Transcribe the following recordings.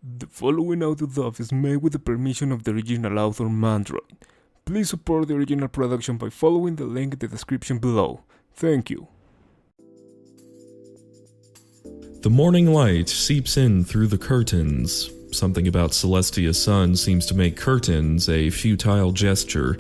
The following audio-dub is made with the permission of the original author Mandroid. Please support the original production by following the link in the description below. Thank you. The morning light seeps in through the curtains. Something about Celestia's sun seems to make curtains a futile gesture.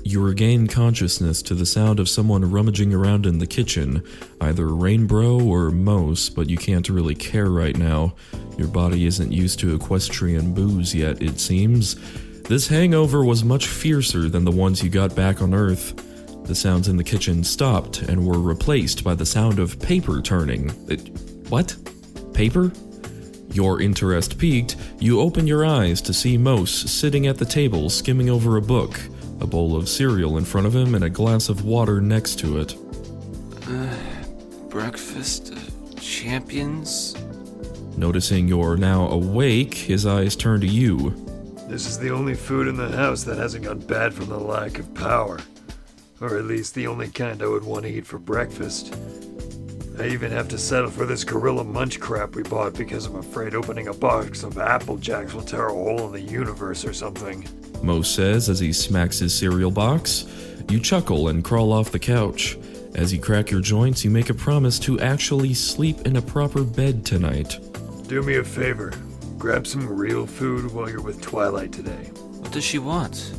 You regain consciousness to the sound of someone rummaging around in the kitchen, either Rainbro or Mous, but you can't really care right now. Your body isn't used to equestrian booze yet, it seems. This hangover was much fiercer than the ones you got back on Earth. The sounds in the kitchen stopped and were replaced by the sound of paper turning. What? Paper? Your interest piqued, you open your eyes to see Mous sitting at the table skimming over a book, a bowl of cereal in front of him and a glass of water next to it. Breakfast of champions? Noticing you're now awake, his eyes turn to you. This is the only food in the house that hasn't gone bad from the lack of power. Or at least the only kind I would want to eat for breakfast. I even have to settle for this gorilla munch crap we bought because I'm afraid opening a box of Applejacks will tear a hole in the universe or something. Mous says as he smacks his cereal box. You chuckle and crawl off the couch. As you crack your joints, you make a promise to actually sleep in a proper bed tonight. Do me a favor. Grab some real food while you're with Twilight today. What does she want?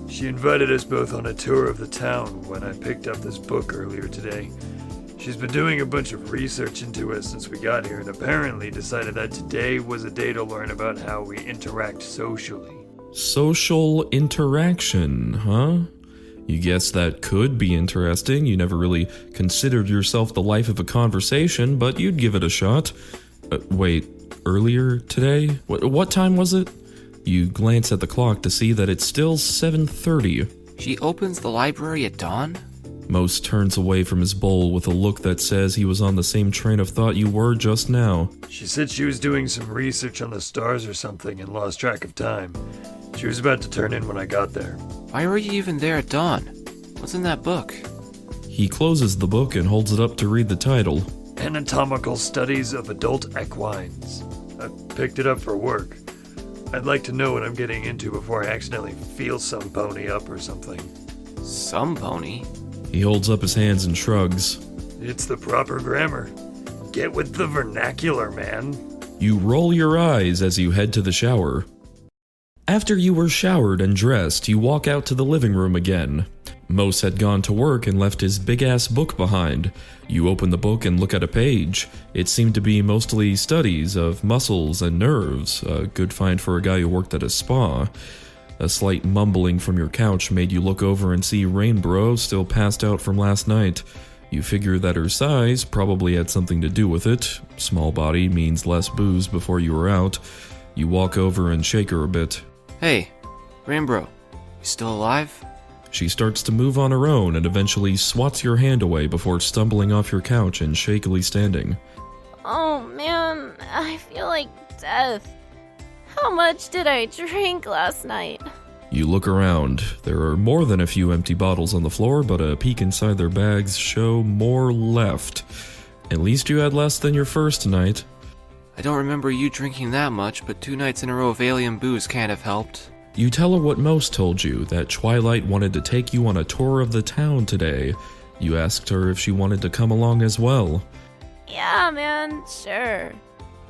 She invited us both on a tour of the town when I picked up this book earlier today. She's been doing a bunch of research into us since we got here and apparently decided that today was a day to learn about how we interact socially. Social interaction, huh? You guess that could be interesting. You never really considered yourself the life of a conversation, but you'd give it a shot. Wait, earlier today? What time was it? You glance at the clock to see that it's still 7:30. She opens the library at dawn? Mous turns away from his bowl with a look that says he was on the same train of thought you were just now. She said she was doing some research on the stars or something and lost track of time. She was about to turn in when I got there. Why were you even there at dawn? What's in that book? He closes the book and holds it up to read the title. Anatomical Studies of Adult Equines. I picked it up for work. I'd like to know what I'm getting into before I accidentally feel some pony up or something. Some pony? He holds up his hands and shrugs. It's the proper grammar. Get with the vernacular, man. You roll your eyes as you head to the shower. After you were showered and dressed, you walk out to the living room again. Mous had gone to work and left his big-ass book behind. You open the book and look at a page. It seemed to be mostly studies of muscles and nerves, a good find for a guy who worked at a spa. A slight mumbling from your couch made you look over and see Rainbro still passed out from last night. You figure that her size probably had something to do with it. Small body means less booze before you were out. You walk over and shake her a bit. Hey, Rainbro, you still alive? She starts to move on her own and eventually swats your hand away before stumbling off your couch and shakily standing. Oh man, I feel like death. How much did I drink last night? You look around. There are more than a few empty bottles on the floor, but a peek inside their bags show more left. At least you had less than your first night. I don't remember you drinking that much, but 2 nights in a row of alien booze can't have helped. You tell her what Mous told you, that Twilight wanted to take you on a tour of the town today. You asked her if she wanted to come along as well. Yeah, man, sure.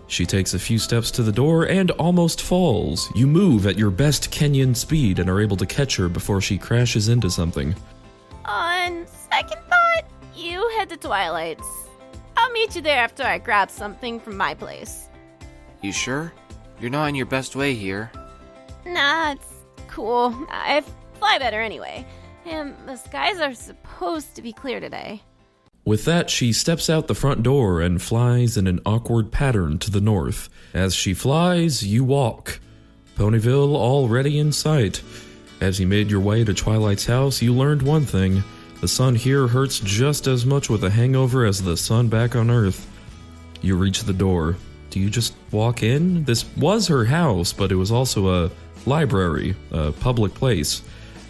She takes a few steps to the door and almost falls. You move at your best Kenyan speed and are able to catch her before she crashes into something. On second thought, you head to Twilight's. I'll meet you there after I grab something from my place. You sure? You're not in your best way here. Nah, it's cool. I fly better anyway. And the skies are supposed to be clear today. With that, she steps out the front door and flies in an awkward pattern to the north. As she flies, you walk. Ponyville already in sight. As you made your way to Twilight's house, you learned one thing. The sun here hurts just as much with a hangover as the sun back on Earth. You reach the door. Do you just walk in? This was her house, but it was also a library, a public place.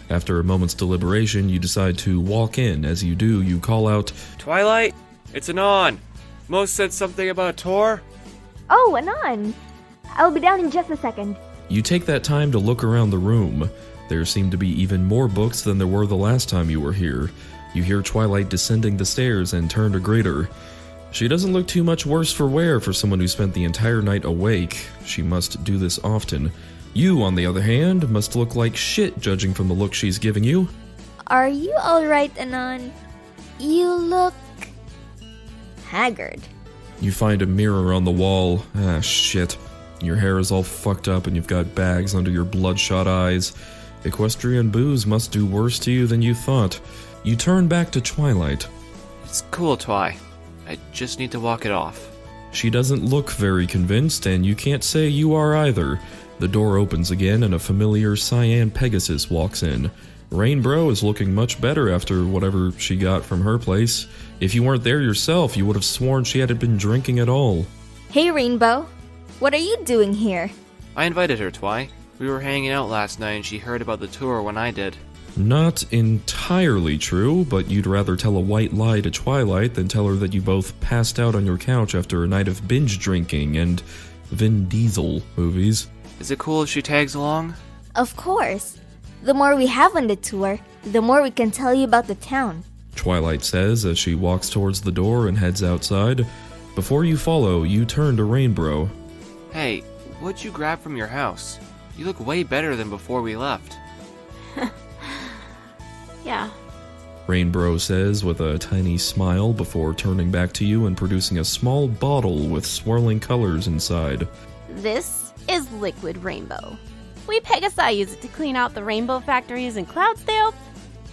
After a moment's deliberation, you decide to walk in. As you do, you call out, Twilight? It's Anon. Mous said something about a tour? Oh, Anon. I'll be down in just a second. You take that time to look around the room. There seem to be even more books than there were the last time you were here. You hear Twilight descending the stairs and turn to greet her. She doesn't look too much worse for wear for someone who spent the entire night awake. She must do this often. You, on the other hand, must look like shit judging from the look she's giving you. Are you alright, Anon? You look... haggard. You find a mirror on the wall. Ah, shit. Your hair is all fucked up and you've got bags under your bloodshot eyes. Equestrian booze must do worse to you than you thought. You turn back to Twilight. It's cool, Twi. I just need to walk it off. She doesn't look very convinced, and you can't say you are either. The door opens again and a familiar cyan Pegasus walks in. Rainbow is looking much better after whatever she got from her place. If you weren't there yourself, you would have sworn she hadn't been drinking at all. Hey, Rainbow. What are you doing here? I invited her, Twi. We were hanging out last night and she heard about the tour when I did. Not entirely true, but you'd rather tell a white lie to Twilight than tell her that you both passed out on your couch after a night of binge drinking and Vin Diesel movies. Is it cool if she tags along? Of course. The more we have on the tour, the more we can tell you about the town. Twilight says as she walks towards the door and heads outside. Before you follow, you turn to Rainbow. Hey, what'd you grab from your house? You look way better than before we left. Yeah. Rainbow says with a tiny smile before turning back to you and producing a small bottle with swirling colors inside. This is liquid rainbow. We Pegasi use it to clean out the rainbow factories in Cloudsdale,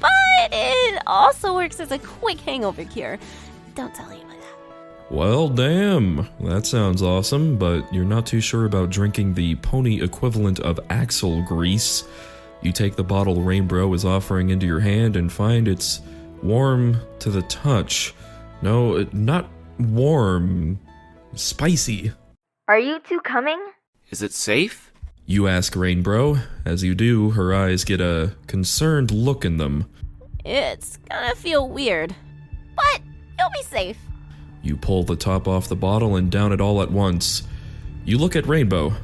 but it also works as a quick hangover cure. Don't tell anyone that. Well, damn. That sounds awesome, but you're not too sure about drinking the pony equivalent of axle grease. You take the bottle Rainbow is offering into your hand and find it's warm to the touch. No, not warm. Spicy. Are you two coming? Is it safe? You ask Rainbow. As you do, her eyes get a concerned look in them. It's gonna feel weird, but it'll be safe. You pull the top off the bottle and down it all at once. You look at Rainbow.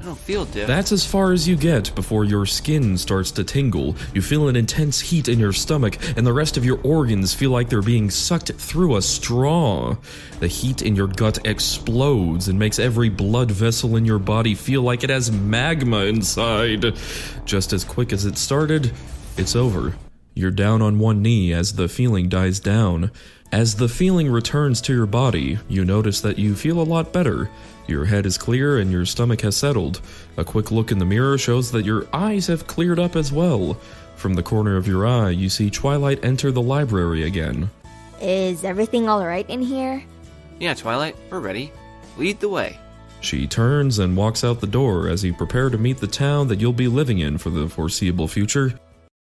I don't feel diff. That's as far as you get before your skin starts to tingle. You feel an intense heat in your stomach, and the rest of your organs feel like they're being sucked through a straw. The heat in your gut explodes and makes every blood vessel in your body feel like it has magma inside. Just as quick as it started, it's over. You're down on one knee as the feeling dies down. As the feeling returns to your body, you notice that you feel a lot better. Your head is clear and your stomach has settled. A quick look in the mirror shows that your eyes have cleared up as well. From the corner of your eye, you see Twilight enter the library again. Is everything alright in here? Yeah, Twilight, we're ready. Lead the way. She turns and walks out the door as you prepare to meet the town that you'll be living in for the foreseeable future.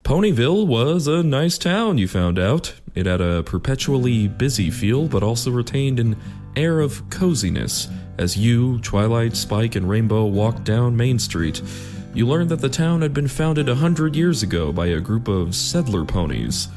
Ponyville was a nice town, you found out. It had a perpetually busy feel, but also retained an air of coziness. As you, Twilight, Spike, and Rainbow walked down Main Street, you learned that the town had been founded 100 years ago by a group of settler ponies.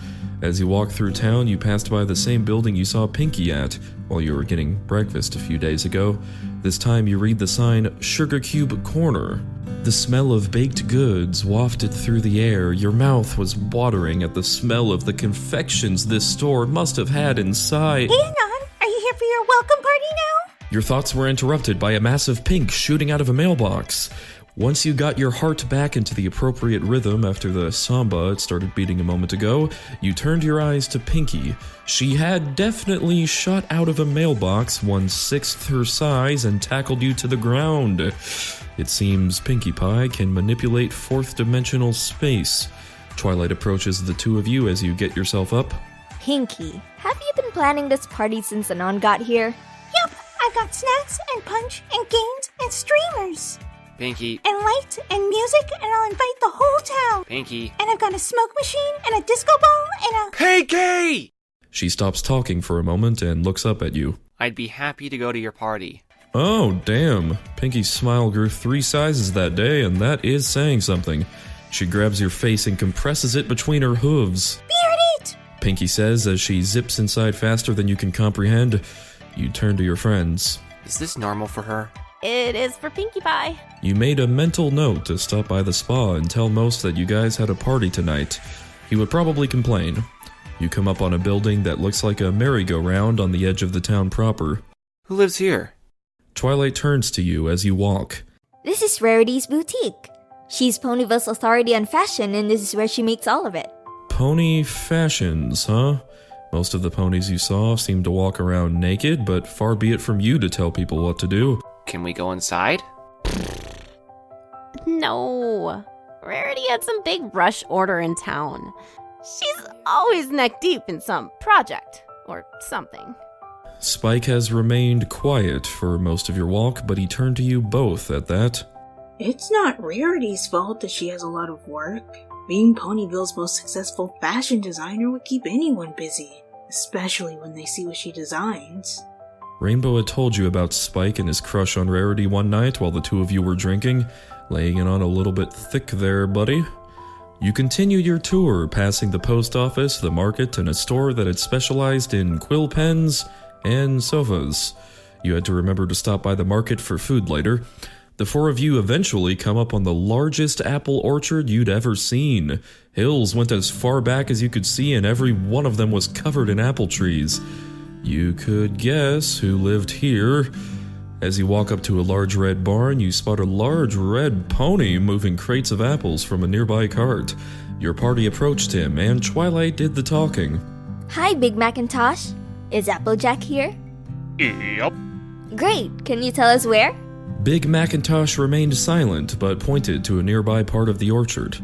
As you walked through town, you passed by the same building you saw Pinkie at while you were getting breakfast a few days ago. This time you read the sign, Sugar Cube Corner. The smell of baked goods wafted through the air. Your mouth was watering at the smell of the confections this store must have had inside. Hey, Anon, are you here for your welcome party now? Your thoughts were interrupted by a massive pink shooting out of a mailbox. Once you got your heart back into the appropriate rhythm after the samba it started beating a moment ago, you turned your eyes to Pinkie. She had definitely shot out of a mailbox 1/6 her size and tackled you to the ground. It seems Pinkie Pie can manipulate fourth-dimensional space. Twilight approaches the two of you as you get yourself up. Pinkie, have you been planning this party since Anon got here? Yup, I've got snacks and punch and games and streamers. Pinkie. And lights and music, and I'll invite the whole town. Pinkie. And I've got a smoke machine and a disco ball and a... Pinkie! She stops talking for a moment and looks up at you. I'd be happy to go to your party. Oh, damn. Pinkie's smile grew 3 sizes that day, and that is saying something. She grabs your face and compresses it between her hooves. Beard it! Pinkie says as she zips inside faster than you can comprehend. You turn to your friends. Is this normal for her? It is for Pinkie Pie. You made a mental note to stop by the spa and tell Mous that you guys had a party tonight. He would probably complain. You come up on a building that looks like a merry-go-round on the edge of the town proper. Who lives here? Twilight turns to you as you walk. This is Rarity's boutique. She's Ponyville's authority on fashion, and this is where she makes all of it. Pony fashions, huh? Most of the ponies you saw seem to walk around naked, but far be it from you to tell people what to do. Can we go inside? No. Rarity had some big rush order in town. She's always neck deep in some project or something. Spike has remained quiet for most of your walk, but he turned to you both at that. It's not Rarity's fault that she has a lot of work. Being Ponyville's most successful fashion designer would keep anyone busy, especially when they see what she designs. Rainbow had told you about Spike and his crush on Rarity one night while the two of you were drinking, laying it on a little bit thick there, buddy. You continued your tour, passing the post office, the market, and a store that had specialized in quill pens and sofas. You had to remember to stop by the market for food later. The four of you eventually come up on the largest apple orchard you'd ever seen. Hills went as far back as you could see, and every one of them was covered in apple trees. You could guess who lived here. As you walk up to a large red barn, you spot a large red pony moving crates of apples from a nearby cart. Your party approached him, and Twilight did the talking. Hi, Big Macintosh. Is Applejack here? Yep. Great. Can you tell us where? Big Macintosh remained silent, but pointed to a nearby part of the orchard.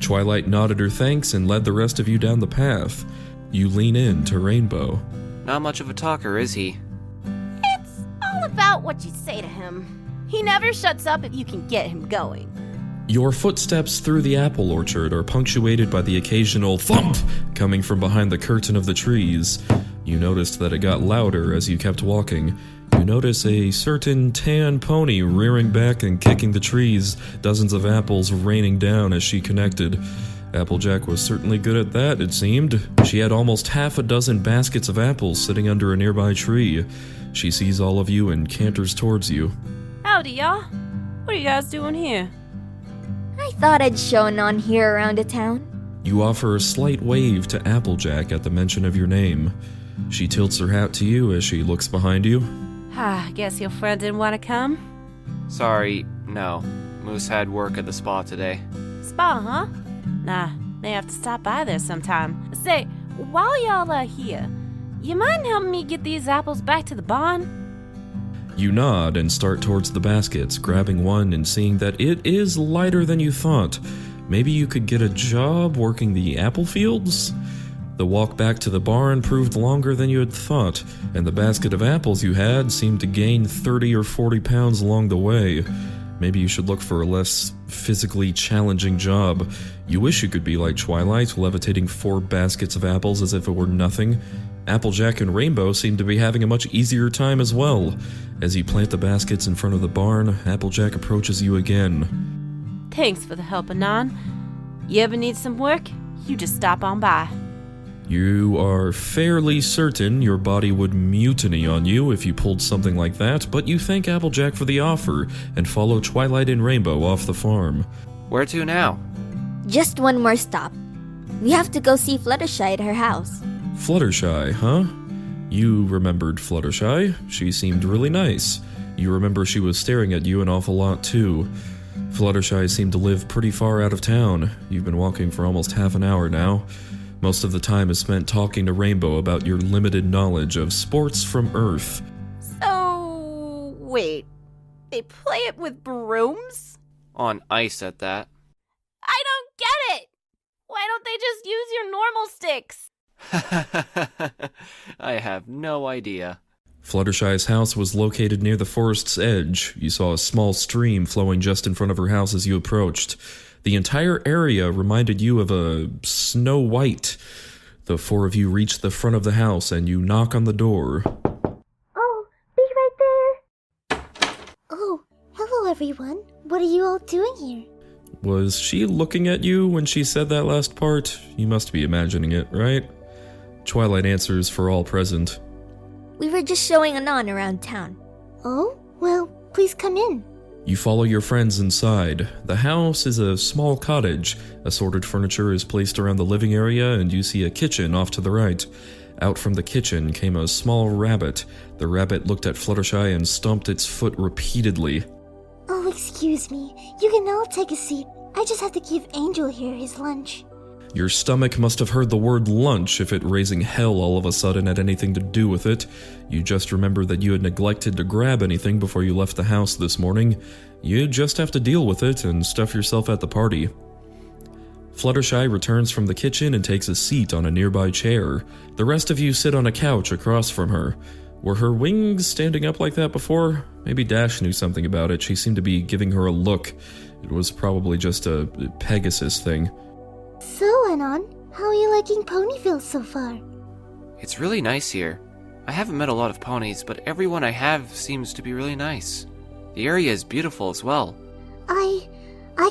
Twilight nodded her thanks and led the rest of you down the path. You lean in to Rainbow. Not much of a talker, is he? It's all about what you say to him. He never shuts up if you can get him going. Your footsteps through the apple orchard are punctuated by the occasional thump coming from behind the curtain of the trees. You noticed that it got louder as you kept walking. You notice a certain tan pony rearing back and kicking the trees, dozens of apples raining down as she connected. Applejack was certainly good at that, it seemed. She had almost half a dozen baskets of apples sitting under a nearby tree. She sees all of you and canters towards you. Howdy, y'all. What are you guys doing here? I thought I'd show Anon here around the town. You offer a slight wave to Applejack at the mention of your name. She tilts her hat to you as she looks behind you. Guess your friend didn't want to come? Sorry, no. Mous had work at the spa today. Spa, huh? Nah, may have to stop by there sometime. Say, while y'all are here, you mind helping me get these apples back to the barn? You nod and start towards the baskets, grabbing one and seeing that it is lighter than you thought. Maybe you could get a job working the apple fields? The walk back to the barn proved longer than you had thought, and the basket of apples you had seemed to gain 30 or 40 pounds along the way. Maybe you should look for a less physically challenging job. You wish you could be like Twilight, levitating 4 baskets of apples as if it were nothing. Applejack and Rainbow seem to be having a much easier time as well. As you plant the baskets in front of the barn, Applejack approaches you again. Thanks for the help, Anon. You ever need some work? You just stop on by. You are fairly certain your body would mutiny on you if you pulled something like that, but you thank Applejack for the offer and follow Twilight and Rainbow off the farm. Where to now? Just one more stop. We have to go see Fluttershy at her house. Fluttershy, huh? You remembered Fluttershy. She seemed really nice. You remember she was staring at you an awful lot too. Fluttershy seemed to live pretty far out of town. You've been walking for almost half an hour now. Most of the time is spent talking to Rainbow about your limited knowledge of sports from Earth. So, wait. They play it with brooms? On ice at that. I don't get it! Why don't they just use your normal sticks? I have no idea. Fluttershy's house was located near the forest's edge. You saw a small stream flowing just in front of her house as you approached. The entire area reminded you of a Snow White. The 4 of you reach the front of the house and you knock on the door. Oh, be right there. Oh, hello everyone. What are you all doing here? Was she looking at you when she said that last part? You must be imagining it, right? Twilight answers for all present. We were just showing Anon around town. Oh, well, Please come in. You follow your friends inside. The house is a small cottage. Assorted furniture is placed around the living area, and you see a kitchen off to the right. Out from the kitchen came a small rabbit. The rabbit looked at Fluttershy and stomped its foot repeatedly. Oh, excuse me. You can all take a seat. I just have to give Angel here his lunch. Your stomach must have heard the word lunch if it raising hell all of a sudden had anything to do with it. You just remember that you had neglected to grab anything before you left the house this morning. You just have to deal with it and stuff yourself at the party. Fluttershy returns from the kitchen and takes a seat on a nearby chair. The rest of you sit on a couch across from her. Were her wings standing up like that before? Maybe Dash knew something about it. She seemed to be giving her a look. It was probably just a Pegasus thing. So, Anon, how are you liking Ponyville so far? It's really nice here. I haven't met a lot of ponies, but everyone I have seems to be really nice. The area is beautiful as well. I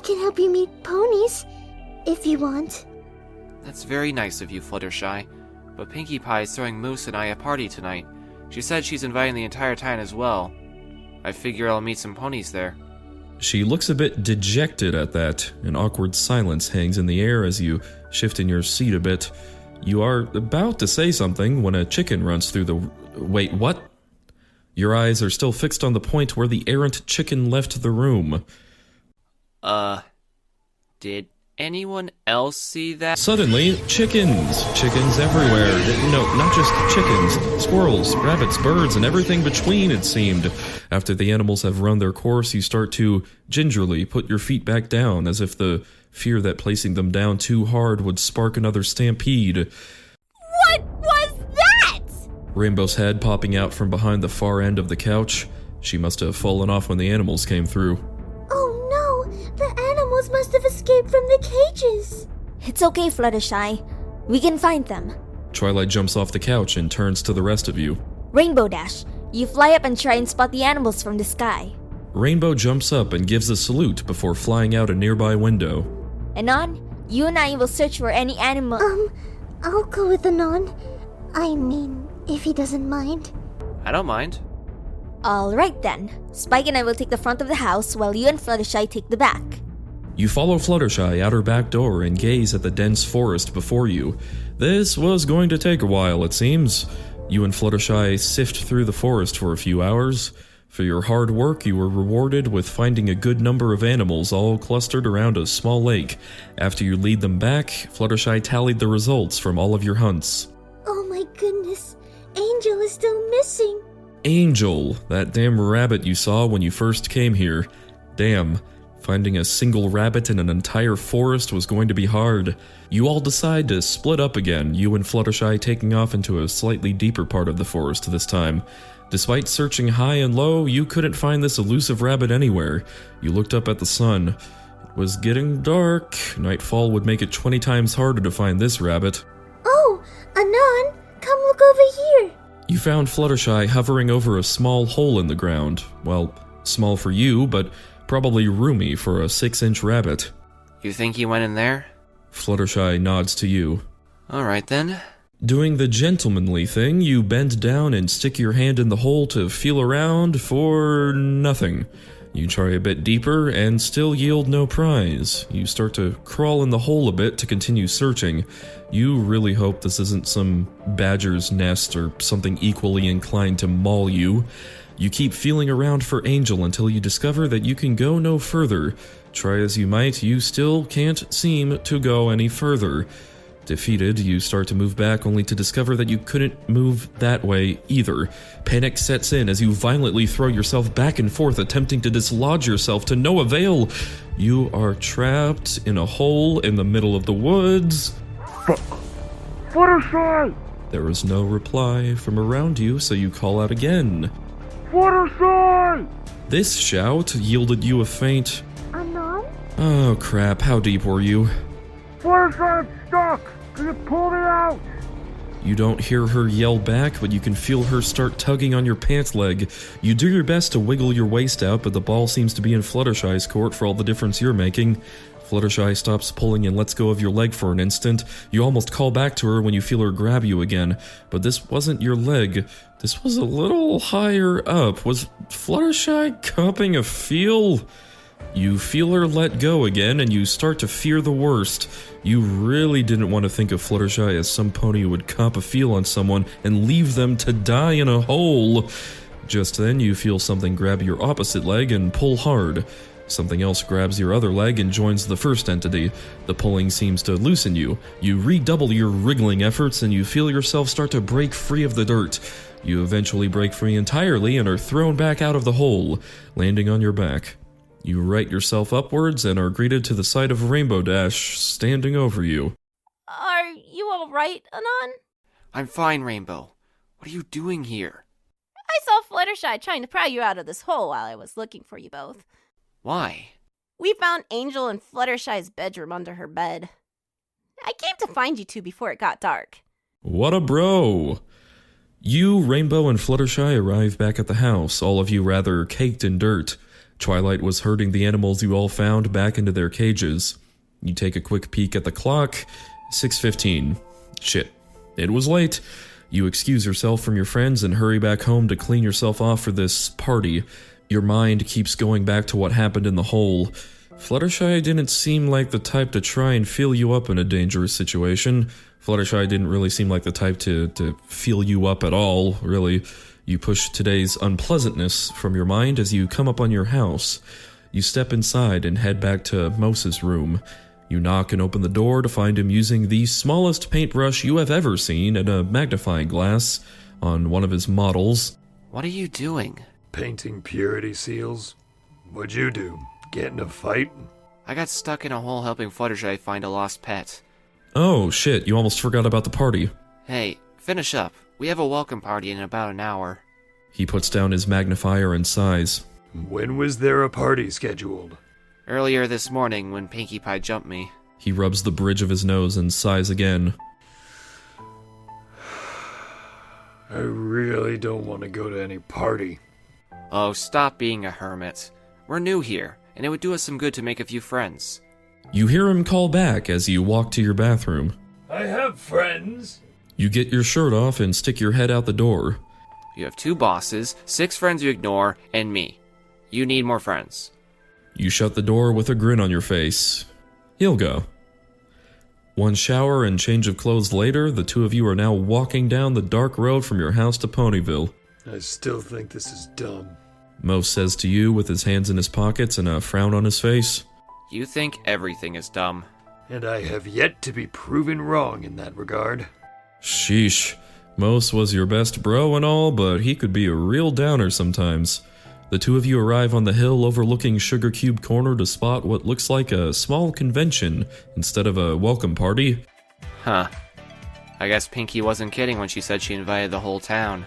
can help you meet ponies, if you want. That's very nice of you, Fluttershy. But Pinkie Pie is throwing Mous and I a party tonight. She said she's inviting the entire town as well. I figure I'll meet some ponies there. She looks a bit dejected at that. An awkward silence hangs in the air as you shift in your seat a bit. You are about to say something when a chicken runs through the... Wait, what? Your eyes are still fixed on the point where the errant chicken left the room. Did anyone else see that? Suddenly, chickens! Chickens everywhere. No, not just chickens. Squirrels, rabbits, birds, and everything between, it seemed. After the animals have run their course, you start to gingerly put your feet back down, as if the fear that placing them down too hard would spark another stampede. What was that? Rainbow's head popping out from behind the far end of the couch. She must have fallen off when the animals came through. Oh no! The animals must have escaped from the cages! It's okay, Fluttershy. We can find them. Twilight jumps off the couch and turns to the rest of you. Rainbow Dash, you fly up and try and spot the animals from the sky. Rainbow jumps up and gives a salute before flying out a nearby window. Anon, you and I will search for any animal. I'll go with Anon. I mean, if he doesn't mind. I don't mind. Alright then. Spike and I will take the front of the house while you and Fluttershy take the back. You follow Fluttershy out her back door and gaze at the dense forest before you. This was going to take a while, it seems. You and Fluttershy sift through the forest for a few hours. For your hard work, you were rewarded with finding a good number of animals all clustered around a small lake. After you lead them back, Fluttershy tallied the results from all of your hunts. Oh my goodness, Angel is still missing. Angel, that damn rabbit you saw when you first came here. Damn, finding a single rabbit in an entire forest was going to be hard. You all decide to split up again, you and Fluttershy taking off into a slightly deeper part of the forest this time. Despite searching high and low, you couldn't find this elusive rabbit anywhere. You looked up at the sun. It was getting dark. Nightfall would make it 20 times harder to find this rabbit. Oh, Anon, come look over here. You found Fluttershy hovering over a small hole in the ground. Well, small for you, but probably roomy for a 6-inch rabbit. You think he went in there? Fluttershy nods to you. Alright then. Doing the gentlemanly thing, you bend down and stick your hand in the hole to feel around for nothing. You try a bit deeper and still yield no prize. You start to crawl in the hole a bit to continue searching. You really hope this isn't some badger's nest or something equally inclined to maul you. You keep feeling around for Angel until you discover that you can go no further. Try as you might, you still can't seem to go any further. Defeated, you start to move back only to discover that you couldn't move that way either. Panic sets in as you violently throw yourself back and forth, attempting to dislodge yourself to no avail. You are trapped in a hole in the middle of the woods. Fluttershy! There is no reply from around you, so you call out again. Fluttershy! This shout yielded you a faint... Anon? Oh crap, how deep were you? Fluttershy, I'm stuck! Can you pull me out? You don't hear her yell back, but you can feel her start tugging on your pants leg. You do your best to wiggle your waist out, but the ball seems to be in Fluttershy's court for all the difference you're making. Fluttershy stops pulling and lets go of your leg for an instant. You almost call back to her when you feel her grab you again. But this wasn't your leg. This was a little higher up. Was Fluttershy copping a feel? You feel her let go again, and you start to fear the worst. You really didn't want to think of Fluttershy as some pony who would cop a feel on someone and leave them to die in a hole. Just then, you feel something grab your opposite leg and pull hard. Something else grabs your other leg and joins the first entity. The pulling seems to loosen you. You redouble your wriggling efforts, and you feel yourself start to break free of the dirt. You eventually break free entirely and are thrown back out of the hole, landing on your back. You right yourself upwards and are greeted to the sight of Rainbow Dash standing over you. Are you alright, Anon? I'm fine, Rainbow. What are you doing here? I saw Fluttershy trying to pry you out of this hole while I was looking for you both. Why? We found Angel in Fluttershy's bedroom under her bed. I came to find you two before it got dark. What a bro! You, Rainbow, and Fluttershy arrive back at the house, all of you rather caked in dirt. Twilight was herding the animals you all found back into their cages. You take a quick peek at the clock. 6:15. Shit. It was late. You excuse yourself from your friends and hurry back home to clean yourself off for this party. Your mind keeps going back to what happened in the hole. Fluttershy didn't seem like the type to try and feel you up in a dangerous situation. Fluttershy didn't really seem like the type to feel you up at all, really. You push today's unpleasantness from your mind as you come up on your house. You step inside and head back to Mous's room. You knock and open the door to find him using the smallest paintbrush you have ever seen and a magnifying glass on one of his models. What are you doing? Painting purity seals? What'd you do? Get in a fight? I got stuck in a hole helping Fluttershy find a lost pet. Oh shit, you almost forgot about the party. Hey, finish up. We have a welcome party in about an hour. He puts down his magnifier and sighs. When was there a party scheduled? Earlier this morning when Pinkie Pie jumped me. He rubs the bridge of his nose and sighs again. I really don't want to go to any party. Oh, stop being a hermit. We're new here, and it would do us some good to make a few friends. You hear him call back as you walk to your bathroom. I have friends. You get your shirt off and stick your head out the door. You have 2 bosses, 6 friends you ignore, and me. You need more friends. You shut the door with a grin on your face. He'll go. One shower and change of clothes later, the two of you are now walking down the dark road from your house to Ponyville. I still think this is dumb. Mous says to you with his hands in his pockets and a frown on his face. You think everything is dumb. And I have yet to be proven wrong in that regard. Sheesh. Mous was your best bro and all, but he could be a real downer sometimes. The two of you arrive on the hill overlooking Sugar Cube Corner to spot what looks like a small convention instead of a welcome party. Huh. I guess Pinkie wasn't kidding when she said she invited the whole town.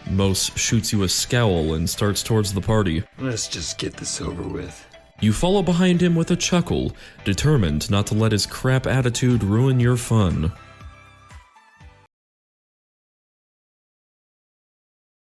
Mous shoots you a scowl and starts towards the party. Let's just get this over with. You follow behind him with a chuckle, determined not to let his crap attitude ruin your fun.